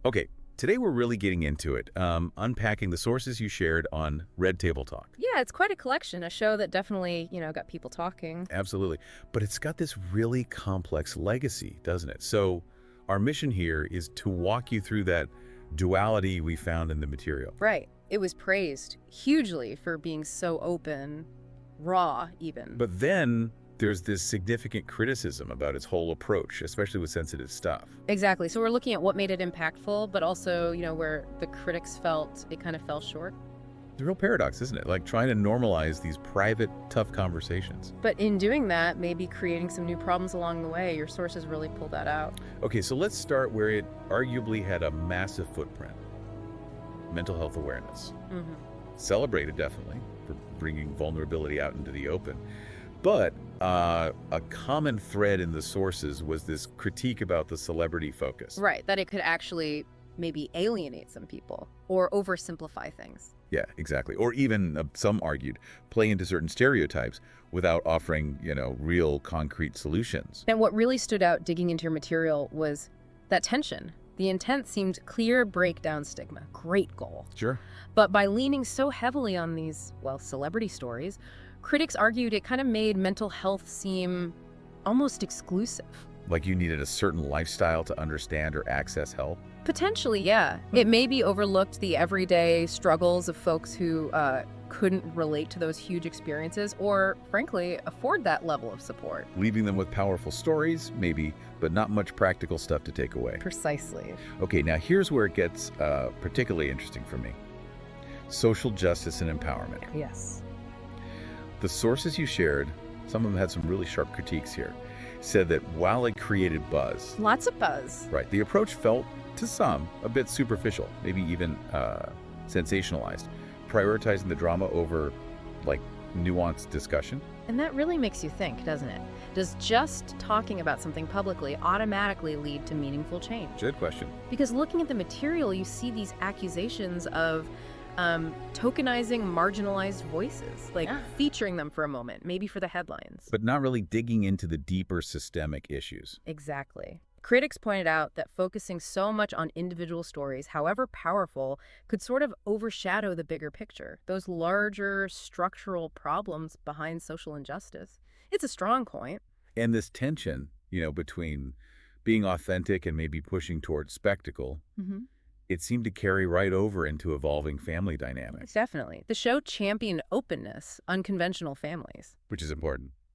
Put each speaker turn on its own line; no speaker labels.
Okay, today we're really getting into it, unpacking the sources you shared on Red Table Talk.
Yeah, it's quite a collection, a show that definitely, got people talking.
Absolutely. But it's got this really complex legacy, doesn't it? So our mission here is to walk you through that duality we found in the material.
Right. It was praised hugely for being so open, raw even.
But then there's this significant criticism about its whole approach, especially with sensitive stuff.
Exactly. So we're looking at what made it impactful, but also, where the critics felt it kind of fell short.
It's a real paradox, isn't it? Like trying to normalize these private, tough conversations.
But in doing that, maybe creating some new problems along the way. Your sources really pulled that out.
Okay, so let's start where it arguably had a massive footprint. Mental health awareness.
Hmm.
Celebrated, definitely, for bringing vulnerability out into the open. But a common thread in the sources was this critique about the celebrity focus.
Right. That it could actually maybe alienate some people or oversimplify things.
Yeah, exactly. Or even, some argued, play into certain stereotypes without offering, real concrete solutions.
And what really stood out digging into your material was that tension. The intent seemed clear, break down stigma. Great goal.
Sure.
But by leaning so heavily on these, celebrity stories, critics argued it kind of made mental health seem almost exclusive.
Like you needed a certain lifestyle to understand or access help.
Potentially, yeah. It maybe overlooked the everyday struggles of folks who couldn't relate to those huge experiences or, frankly, afford that level of support.
Leaving them with powerful stories, maybe, but not much practical stuff to take away.
Precisely.
Okay, now here's where it gets particularly interesting for me. Social justice and empowerment.
Yes.
The sources you shared, some of them had some really sharp critiques here, said that while it created buzz,
Lots of buzz.
right, the approach felt, to some, a bit superficial, maybe even sensationalized, prioritizing the drama over, like, nuanced discussion.
And that really makes you think, doesn't it? Does just talking about something publicly automatically lead to meaningful change?
Good question.
Because looking at the material, you see these accusations of tokenizing marginalized voices, like featuring them for a moment, maybe for the headlines.
But not really digging into the deeper systemic issues.
Exactly. Critics pointed out that focusing so much on individual stories, however powerful, could sort of overshadow the bigger picture, those larger structural problems behind social injustice. It's a strong point.
And this tension, between being authentic and maybe pushing towards spectacle,
Mm-hmm.
it seemed to carry right over into evolving family dynamics,
Definitely. The show championed openness, unconventional families.
which is important.